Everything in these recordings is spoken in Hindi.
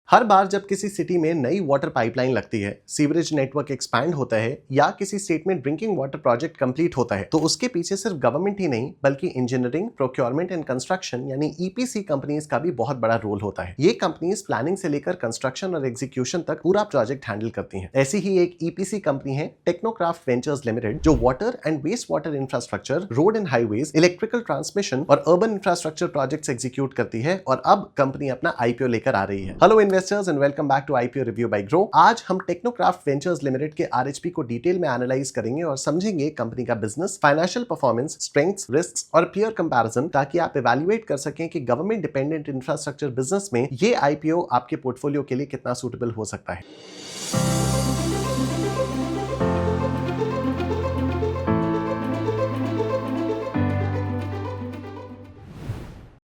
हर बार जब किसी सिटी में नई वाटर पाइपलाइन लगती है, सीवरेज नेटवर्क एक्सपैंड होता है या किसी स्टेट में ड्रिंकिंग वाटर प्रोजेक्ट कंप्लीट होता है, तो उसके पीछे सिर्फ गवर्नमेंट ही नहीं बल्कि इंजीनियरिंग, प्रोक्योरमेंट एंड कंस्ट्रक्शन यानी ईपीसी कंपनीज का भी बहुत बड़ा रोल होता है। ये कंपनीज प्लानिंग से लेकर कंस्ट्रक्शन और एग्जीक्यूशन तक पूरा प्रोजेक्ट हैंडल करती हैं। ऐसी ही एक ईपीसी कंपनी है टेक्नोक्राफ्ट वेंचर्स लिमिटेड, जो water and waste water infrastructure, road and highways, electrical transmission और अर्बन इंफ्रास्ट्रक्चर प्रोजेक्ट्स एग्जीक्यूट करती है और अब कंपनी अपना आईपीओ लेकर आ रही है। Hello investors and welcome back to IPO review by Groww. आज हम टेक्नोक्राफ्ट वेंचर्स लिमिटेड के आरएचपी को डिटेल में एनालाइज करेंगे और समझेंगे कंपनी का business, financial performance, strengths, risks और पीयर कंपैरिजन, ताकि आप इवैल्यूएट कर सकें कि गवर्नमेंट डिपेंडेंट इंफ्रास्ट्रक्चर बिजनेस में ये आईपीओ आपके पोर्टफोलियो के लिए कितना सूटेबल हो सकता है।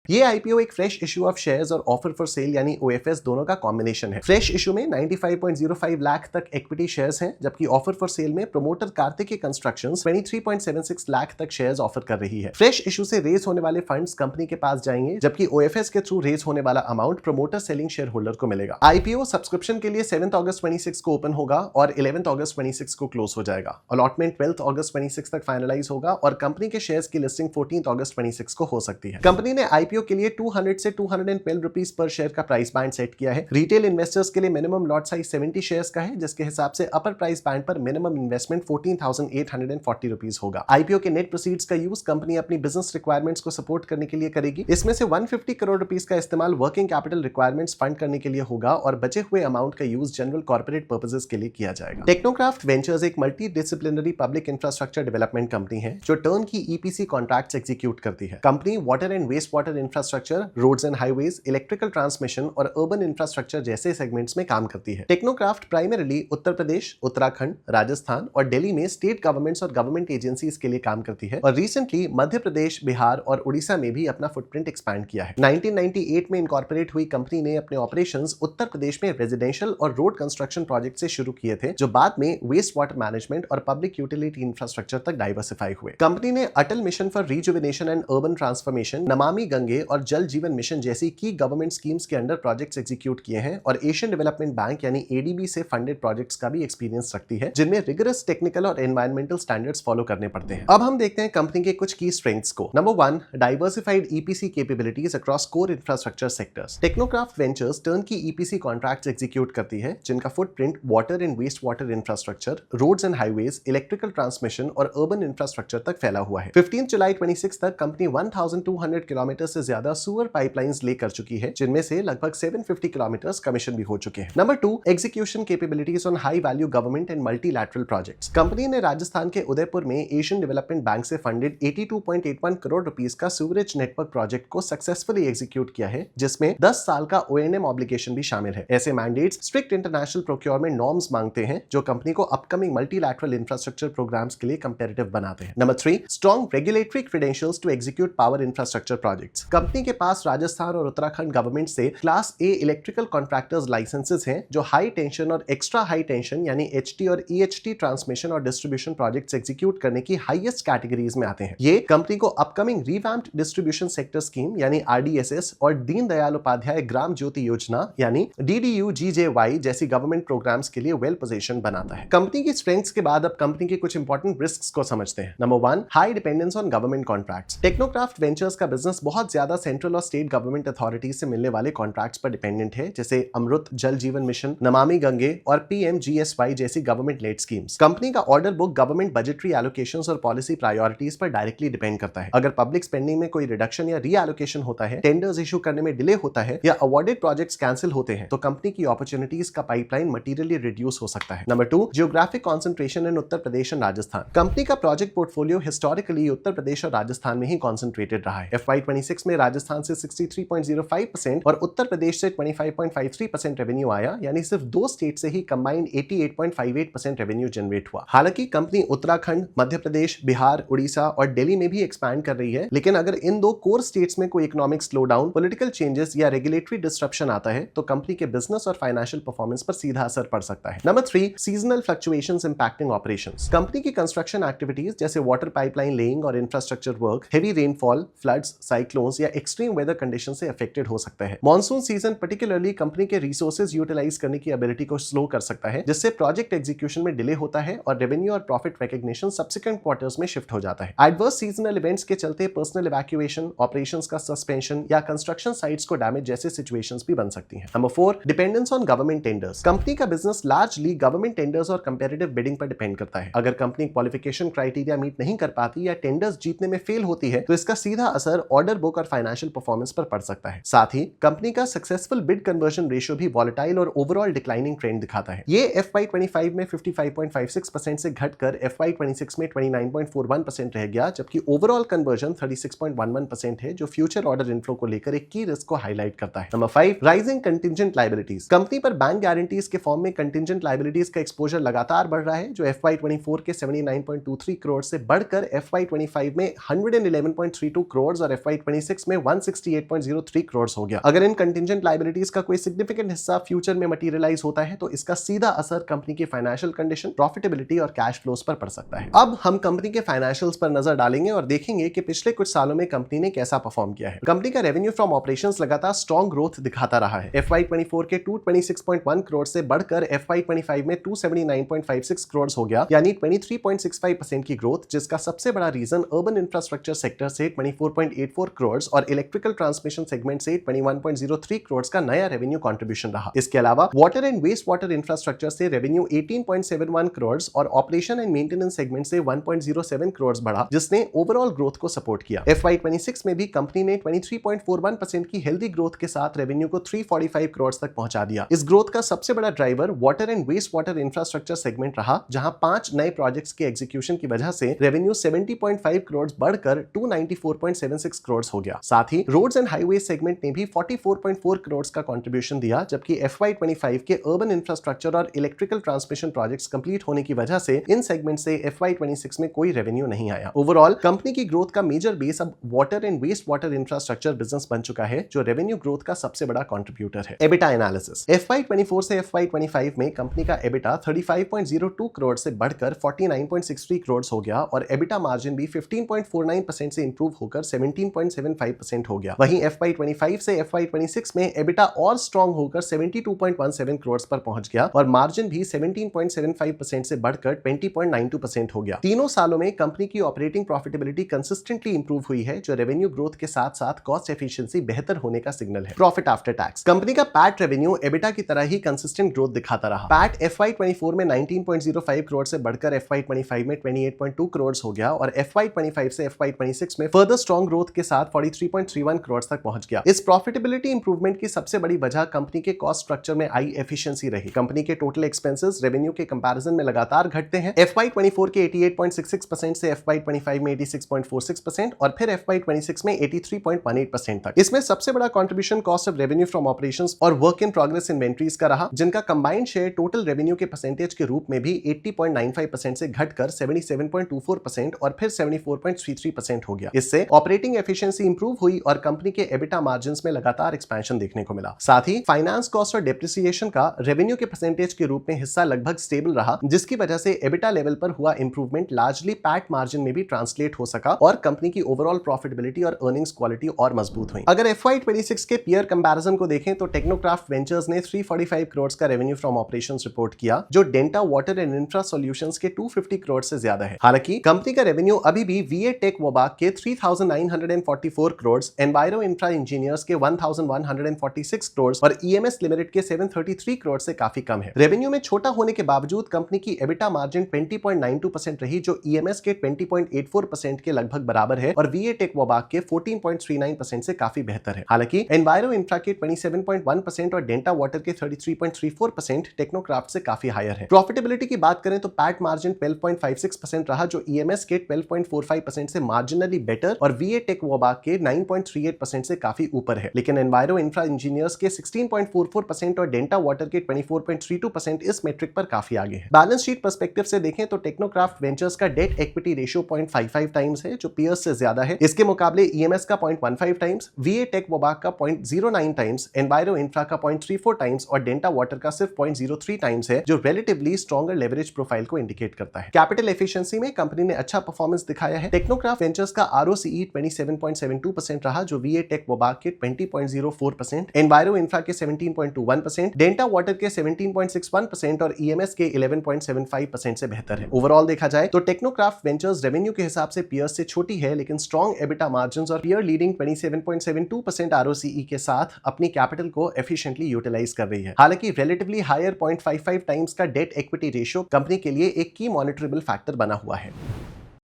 ये आईपीओ एक फ्रेश इशू ऑफ शेयर्स और ऑफर फॉर सेल यानी ओएफएस दोनों का कॉम्बिनेशन है। फ्रेश इशू में 95.05 लाख तक इक्विटी शेयर्स हैं, जबकि ऑफर फॉर सेल में प्रमोटर कार्तिकी कंस्ट्रक्शंस 23.76 लाख तक शेयर्स ऑफर कर रही है। फ्रेश इशू से रेज होने वाले फंड्स कंपनी के पास जाएंगे, जबकि ओएफएस के थ्रू रेज होने वाला amount promoter selling share holder को मिलेगा। आईपीओ सब्सक्रिप्शन के लिए 7 अगस्त 26 को ओपन होगा और 11 अगस्त 26 को क्लोज हो जाएगा। अलॉटमेंट 12 अगस्त 26 तक फाइनलाइज होगा और कंपनी के शेयर्स की लिस्टिंग 14 अगस्त 26 को हो सकती है। कंपनी ने आईपीओ के लिए 200 से 212 रुपीस पर शेयर का प्राइस बैंड सेट किया है। रिटेल इन्वेस्टर्स के लिए मिनिमम लॉट साइज 70 शेयर्स का है, जिसके हिसाब से अपर प्राइस बैंड पर मिनिमम इन्वेस्टमेंट 14,840 रुपीस होगा। आईपीओ के नेट प्रोसीड्स का यूज कंपनी अपनी बिजनेस रिक्वायरमेंट्स को सपोर्ट करने के लिए करेगी। इसमें से 150 करोड़ रुपीस का इस्तेमाल वर्किंग कैपिटल रिक्वायरमेंट्स फंड करने के लिए होगा और बचे हुए अमाउंट का यूज जनरल कॉर्पोरेट पर्पसेस के लिए किया जाएगा। टेक्नोक्राफ्ट वेंचर्स एक multi disciplinary public infrastructure development company है, जो turnkey EPC contracts execute करती है। Company water and waste water infrastructure, roads and highways, electrical transmission और अर्बन इंफ्रास्ट्रक्चर जैसे सेगमेंट्स में काम करती है। टेक्नोक्राफ्ट प्राइमरीली उत्तर प्रदेश, उत्तराखंड, राजस्थान और दिल्ली में स्टेट गवर्नमेंट्स और गवर्नमेंट एजेंसीज के लिए काम करती है और रिसेंटली मध्य प्रदेश, बिहार और उड़ीसा में भी अपना फुटप्रिंट एक्सपैंड किया है। 1998 में इनकॉर्पोरेट हुई कंपनी ने अपने ऑपरेशंस उत्तर प्रदेश में रेजिडेंशियल और रोड कंस्ट्रक्शन प्रोजेक्ट से शुरू किए थे, जो बाद में वेस्ट वाटर मैनेजमेंट और पब्लिक यूटिलिटी इंफ्रास्ट्रक्चर तक डाइवर्सिफाई हुए। कंपनी ने Atal mission for rejuvenation and urban transformation, Namami Gange और जल जीवन मिशन जैसी की गवर्नमेंट स्कीम्स के अंडर प्रोजेक्ट्स एग्जीक्यूट किए हैं और एशियन डेवलपमेंट बैंक यानी एडीबी से फंडेड प्रोजेक्ट्स का भी एक्सपीरियंस रखती है, जिनमें रिगरस टेक्निकल और एनवायरमेंटल स्टैंडर्ड्स फॉलो करने पड़ते हैं। अब हम देखते हैं कंपनी के कुछ की स्ट्रेंथ्स को। Number 1, diversified EPC capabilities across core infrastructure sectors. Technocraft Ventures turnkey EPC contracts execute करती है, जिनका footprint water and waste water infrastructure, roads and highways, electrical transmission और अर्बन इंफ्रास्ट्रक्चर तक फैला हुआ है। 15 जुलाई 26 तक कंपनी 1200 किलोमीटर से ज्यादा सुअर पाइपलाइंस ले कर चुकी है, जिनमें से लगभग 750 किलोमीटर कमीशन भी हो चुके हैं। Number 2, execution capabilities on high value government and multilateral projects. Company ने राजस्थान के उदयपुर में एशियन डेवलपमेंट बैंक से फंडेड 82.81 करोड़ रुपीस का सीवरेज नेटवर्क प्रोजेक्ट को सक्सेसफुली एग्जीक्यूट किया है, जिसमें 10 साल का ओएनएम ऑब्लिगेशन भी शामिल है। ऐसे mandates strict international procurement norms मांगते हैं, जो कंपनी को अपकमिंग मल्टीलैटरल इंफ्रास्ट्रक्चर प्रोग्राम्स के लिए कंपेटिटिव बनाते हैं। Number 3, strong regulatory credentials to execute power infrastructure projects. Company के पास राजस्थान और उत्तराखंड गवर्नमेंट से class A electrical contractors licences हैं, जो हाई टेंशन और एक्स्ट्रा हाई टेंशन यानी एचटी और ईएचटी ट्रांसमिशन और डिस्ट्रीब्यूशन प्रोजेक्ट्स एग्जीक्यूट करने की हाईएस्ट कैटेगरीज में आते हैं। ये कंपनी को upcoming revamped distribution sector scheme यानी आरडीएसएस और दीन दयाल उपाध्याय ग्राम ज्योति योजना यानी डीडीयू-जीजेवाई जैसी गवर्नमेंट प्रोग्राम्स के लिए वेल पोजीशन बनाता है। कंपनी की स्ट्रेंथ्स के बाद अब कंपनी के कुछ इंपॉर्टेंट रिस्क्स को समझते हैं। Number 1, high dependence on government contracts. Technocraft ventures का बिजनेस बहुत ज्यादा सेंट्रल और स्टेट गवर्नमेंट अथॉरिटीज से मिलने वाले कॉन्ट्रैक्ट्स पर डिपेंडेंट है, जैसे अमृत जल जीवन मिशन, नमामि गंगे और पीएमजीएसवाई जैसी गवर्नमेंट लेड स्कीम्स। कंपनी का order book government budgetary allocations और पॉलिसी प्रायोरिटीज पर डायरेक्टली डिपेंड करता है। अगर पब्लिक स्पेंडिंग में कोई रिडक्शन या रीएलोकेशन होता है, टेंडर्स इशू करने में डिले होता है या अवॉर्डेड प्रोजेक्ट्स कैंसिल होते हैं, तो कंपनी की अपॉर्चुनिटीज का पाइपलाइन मटेरियली रिड्यूस हो सकता है। Number 2, geographic concentration in Uttar Pradesh and Rajasthan. Company का project portfolio historically Uttar Pradesh और राजस्थान में ही कॉन्सेंट्रेटेड रहा है। FY26 में राजस्थान से 63.05% और उत्तर प्रदेश से 25.53% रेवेन्यू आया, यानी सिर्फ 2 स्टेट से ही कंबाइंड 88.58% रेवेन्यू जनरेट हुआ। हालांकि कंपनी उत्तराखंड, मध्य प्रदेश, बिहार, उड़ीसा और दिल्ली में भी एक्सपैंड कर रही है, लेकिन अगर इन 2 कोर स्टेट्स में कोई इकोनॉमिक स्लोडाउन, पॉलिटिकल चेंजेस या रेगुलेटरी डिस्ट्रप्शन आता है, तो कंपनी के बिजनेस और फाइनेंशियल परफॉर्मेंस पर सीधा असर पड़ सकता है। Number 3, seasonal fluctuations impacting operations. Company की कंस्ट्रक्शन एक्टिविटीज जैसे वाटर पाइपलाइन लेइंग और infrastructure work, heavy rainfall, floods, cyclones या एक्सट्रीम वेदर कंडीशन से अफेक्टेड हो सकता है। मॉनसून सीजन पर्टिकुलरली कंपनी के रिसोर्सेज यूटिलाइज करने की एबिलिटी को स्लो कर सकता है, जिससे प्रोजेक्ट एग्जीक्यूशन में डिले होता है और रेवेन्यू और प्रॉफिट रिकॉग्निशन सब्सिक्वेंट क्वार्टर्स में शिफ्ट हो जाता है। एडवर्स सीजनल इवेंट्स के चलते पर्सनल इवैक्यूएशन, ऑपरेशंस का सस्पेंशन या कंस्ट्रक्शन साइट्स को डैमेज जैसे सिचुएशंस भी बन सकती हैं। Number 4, dependence on government tenders. Company का बिजनेस लार्जली गवर्नमेंट टेंडर्स और कंपैरेटिव बिडिंग पर डिपेंड करता है। अगर कंपनी क्वालिफिकेशन क्राइटेरिया मीट नहीं कर पाती या टेंडर्स जीतने में फेल होती है तो इसका सीधा असर ऑर्डर बुक और फाइनेंशियल परफॉर्मेंस पर पड़ सकता है। साथ ही कंपनी का सक्सेसफुल बिड कन्वर्जन रेशियो भी वॉलेटाइल और ओवरऑल डिक्लाइनिंग ट्रेंड दिखाता है। ये FY25 में 55.56% से घटकर FY26 में 29.41% रह गया, जबकि ओवरऑल कन्वर्जन 36.11% है, जो फ्यूचर ऑर्डर इनफ्लो को लेकर एक की रिस्क को हाईलाइट करता है। Number 5, rising contingent liabilities. Company पर बैंक गारंटीज के फॉर्म में कंटिंजेंट लायबिलिटीज का एक्सपोजर लगातार बढ़ रहा है, जो FY24 के 79.23 करोड़ से बढ़कर FY25 में 111.32 करोड़ और FY26 में 168.03 करोड़ हो गया। अगर इन कंटिंजेंट लायबिलिटीज का कोई सिग्निफिकेंट हिस्सा फ्यूचर में मटेरियलाइज होता है तो इसका सीधा असर कंपनी की फाइनेंशियल कंडीशन, प्रॉफिटेबिलिटी और कैश फ्लोस पर पड़ सकता है। अब हम कंपनी के फाइनेंशियल्स पर नजर डालेंगे और देखेंगे कि पिछले कुछ सालों में कंपनी ने कैसा परफॉर्म किया है। कंपनी का रेवेन्यू फ्रॉम ऑपरेशंस लगातार स्ट्रॉन्ग ग्रोथ दिखाता रहा है। FY24 के 226.1 करोड़ से बढ़कर FY25 में 279.56 करोड़ हो गया, यानी 23.65% की ग्रोथ, जिसका सबसे बड़ा रीजन अर्बन इंफ्रास्ट्रक्चर सेक्टर से 24.84 करोड़ और इलेक्ट्रिकल ट्रांसमिशन सेगमेंट से 21.03 करोड़ का नया रेवेन्यू कंट्रीब्यूशन रहा। इसके अलावा water and waste water infrastructure से रेवेन्यू 18.71 करोड़ और ऑपरेशन एंड मेंटेनेंस सेगमेंट से 1.07 करोड़ बढ़ा, जिसने ओवरऑल ग्रोथ को सपोर्ट किया। FY26 में भी कंपनी ने 23.41% की हेल्दी ग्रोथ के साथ रेवेन्यू को 345 करोड़ तक पहुंचा दिया। इस ग्रोथ का सबसे बड़ा driver water and waste water infrastructure segment रहा, जहां 5 नए प्रोजेक्ट्स के एग्जीक्यूशन की वजह से रेवेन्यू 70.5 करोड़ बढ़कर 294.76 करोड़ हो गया। साथ ही रोड्स एंड हाईवे सेगमेंट ने भी 44.4 करोड़ का कंट्रीब्यूशन दिया, जबकि FY25 के अर्बन इंफ्रास्ट्रक्चर और इलेक्ट्रिकल ट्रांसमिशन प्रोजेक्ट्स कंप्लीट होने की वजह से इन सेगमेंट से FY26 में कोई रेवेन्यू नहीं आया। ओवरऑल कंपनी की ग्रोथ का मेजर बेस अब water and waste water infrastructure business बन चुका है, जो रेवेन्यू ग्रोथ का सबसे बड़ा कंट्रीब्यूटर है। EBITDA analysis. FY24 से FY25 में कंपनी का एबिटा 35.02 करोड़ से बढ़कर 49.63 करोड़ हो गया और एबिटा मार्जिन भी 15.49% से इंप्रूव होकर 17.75% हो गया। वहीं FY25 से FY26 में एबिटा और स्ट्रॉन्ग होकर 72.17 करोड़ पर पहुंच गया और मार्जिन भी 17.75% से बढ़कर 20.92% हो गया। तीनों सालों में कंपनी की ऑपरेटिंग प्रॉफिटेबिलिटी कंसिस्टेंटली इंप्रूव हुई है, जो रेवेन्यू ग्रोथ के साथ साथ कॉस्ट एफिशिएंसी बेहतर होने का सिग्नल है। Profit after tax. कंपनी का पैट रेवेन्यू एबिटा की तरह ही कंसिस्टेंट ग्रोथ दिखाता रहा। पैट FY24 में 19.05 करोड़ से बढ़कर FY25 में 28.2 करोड़ हो गया और FY25 से FY26 में फर्दर स्ट्रॉन्ग ग्रोथ के साथ 43.31 करोड़ तक पहुंच गया। इस प्रॉफिटेबिलिटी इंप्रूवमेंट की सबसे बड़ी वजह कंपनी के कॉस्ट स्ट्रक्चर में आई एफिशिएंसी रही। कंपनी के टोटल एक्सपेंसेस रेवेन्यू के कंपैरिजन में लगातार घटते हैं। FY24 के 88.66% से FY25 में 86.46% और फिर FY26 में 83.18% तक। इसमें सबसे बड़ा contribution cost of revenue from operations और वर्क इन प्रोग्रेस इन्वेंटरीज का रहा, जिनका कंबाइंड शेयर टोटल रेवेन्यू के परसेंटेज के रूप में भी 80.95% से घटकर 77.24% और फिर 74.33% हो गया। इससे ऑपरेटिंग एफिशिएंसी इंप्रूव हुई और कंपनी के एबिटा मार्जिन्स में लगातार एक्सपेंशन देखने को मिला। साथ ही फाइनेंस कॉस्ट और डेप्रिसिएशन का रेवेन्यू के परसेंटेज के रूप में हिस्सा लगभग स्टेबल रहा, जिसकी वजह से एबिटा लेवल पर हुआ इंप्रूवमेंट लार्जली पैट मार्जिन में भी ट्रांसलेट हो सका और कंपनी की ओवरऑल प्रॉफिटेबिलिटी और अर्निंग्स क्वालिटी और मजबूत हुई। अगर FY26 के पीयर कंपैरिजन को देखें तो टेक्नोक्राफ्ट वेंचर्स ने 345 करोड़ का रेवेन्यू फ्रॉम ऑपरेशंस रिपोर्ट किया, जो Denta water and infra solutions के 250 करोड़ से ज्यादा है। हालांकि कंपनी का रेवेन्यू अभी भी VA टेक वोबाक के 3944 करोड़, एनवायरो इंफ्रा इंजीनियर्स के 1146 करोड़ और EMS लिमिटेड के 733 करोड़ से काफी कम है। रेवेन्यू में छोटा होने के बावजूद कंपनी की एबिटा मार्जिन 20.92% रही, जो EMS के 20.84% के लगभग बराबर है और VA टेक वोबाक के 14.39% से काफी बेहतर है। हालांकि एनवायरो इंफ्रा के 27.1% और डेंटा वाटर के 33.34% टेक्नोक्राफ्ट से काफी हायर है। प्रॉफिटेबिलिटी की बात करें तो पैट मार्जिन 12.56% रहा, जो EMS के 12.45% से मार्जिनली बेटर और VA टेक वोबाक के 9.38% से काफी ऊपर है। लेकिन एनवायरो इंफ्रा इंजीनियर्स के 16.44% और डेंटा वाटर के 24.32% इस मेट्रिक पर काफी आगे है। बैलेंस शीट पर्सपेक्टिव से देखें तो टेक्नोक्राफ्ट वेंचर्स का डेट इक्विटी रेशियो 0.55 टाइम्स है, जो पीयर्स से ज्यादा है। इसके मुकाबले EMS का 0.15 टाइम्स, VA टेक वोबाक का 0.09 टाइम्स, एनवायरो इंफ्रा का 0.34 टाइम्स और डेंटा वाटर का सिर्फ 0.03 टाइम्स है, जो रिलेटिवली स्ट्रॉन्गर लेवरेज प्रोफाइल को इंडिकेट करता है। कैपिटल एफिशिएंसी में कंपनी ने अच्छा परफॉर्मेंस दिखाया है। टेक्नोक्राफ्ट वेंचर्स का ROCE 27.72% 17.2% रहा, जो VA टेक वोबाक के 20.04%, एनवायरो इंफ्रा के 17.21%, डेंटा वाटर के 17.61% और EMS के 11.75% से बेहतर है। ओवरऑल देखा जाए तो टेक्नोक्राफ्ट वेंचर्स रेवेन्यू के हिसाब से पीयर्स से छोटी है, लेकिन स्ट्रॉन्ग एबिटा मार्जिन्स और पीयर लीडिंग 27.72% ROCE के साथ अपनी कैपिटल को एफिशिएंटली यूटिलाइज कर रही है। हालांकि रिलेटिवली हायर 0.55 टाइम्स का डेट इक्विटी रेशियो कंपनी के लिए एक की मॉनिटरेबल फैक्टर बना हुआ है।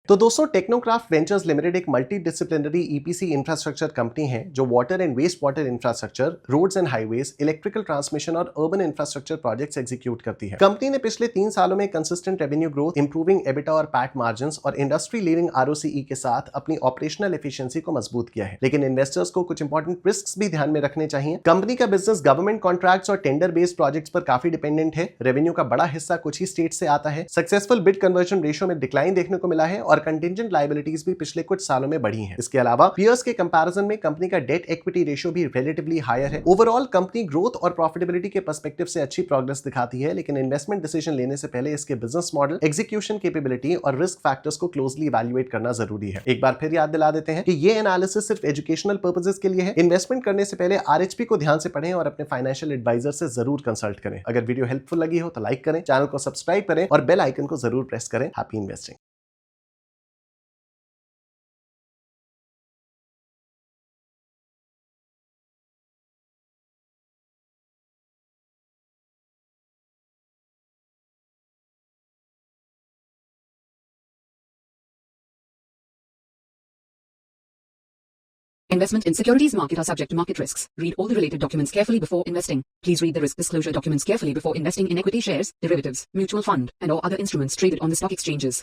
तो दोस्तों, टेक्नोक्राफ्ट वेंचर्स लिमिटेड एक multi disciplinary EPC infrastructure company है जो water and waste water infrastructure, roads and highways, electrical transmission और अर्बन इंफ्रास्ट्रक्चर प्रोजेक्ट्स एग्जीक्यूट करती है। कंपनी ने पिछले 3 सालों में consistent revenue growth, improving EBITDA और पैट मार्जिन्स और इंडस्ट्री लीडिंग ROCE के साथ अपनी ऑपरेशनल एफिशिएंसी को मजबूत किया है। लेकिन इन्वेस्टर्स को कुछ इंपॉर्टेंट रिस्क्स भी ध्यान में रखने चाहिए। कंपनी का बिजनेस गवर्नमेंट कॉन्ट्रैक्ट्स और टेंडर बेस्ड प्रोजेक्ट्स पर काफी डिपेंडेंट है। रेवेन्यू का बड़ा हिस्सा कुछ ही स्टेट से आता है। सक्सेसफुल बिड कन्वर्जन रेशियो में डिक्लाइन देखने को मिला है और कंटिंजेंट लायबिलिटीज भी पिछले कुछ सालों में बढ़ी हैं। इसके अलावा पीयर्स के कंपैरिजन में कंपनी का डेट इक्विटी रेशियो भी रिलेटिवली हायर है। ओवरऑल कंपनी ग्रोथ और प्रॉफिटेबिलिटी के पर्सपेक्टिव से अच्छी प्रोग्रेस दिखाती है, लेकिन इन्वेस्टमेंट डिसीजन लेने से पहले इसके बिजनेस मॉडल, एग्जीक्यूशन कैपेबिलिटी और रिस्क फैक्टर्स को क्लोजली इवैल्यूएट करना जरूरी है। एक बार फिर याद दिला देते हैं कि ये एनालिसिस सिर्फ एजुकेशनल पर्पसेस के लिए है। इन्वेस्टमेंट करने से पहले RHP को ध्यान से पढ़ें और अपने फाइनेंशियल एडवाइजर से जरूर कंसल्ट करें। अगर वीडियो हेल्पफुल लगी हो तो लाइक करें, चैनल को सब्सक्राइब करें और बेल आइकन को जरूर प्रेस करें। Happy investing. Investment in securities market are subject to market risks. Read all the related documents carefully before investing. Please read the risk disclosure documents carefully before investing in equity shares, derivatives, mutual fund, and or other instruments traded on the stock exchanges.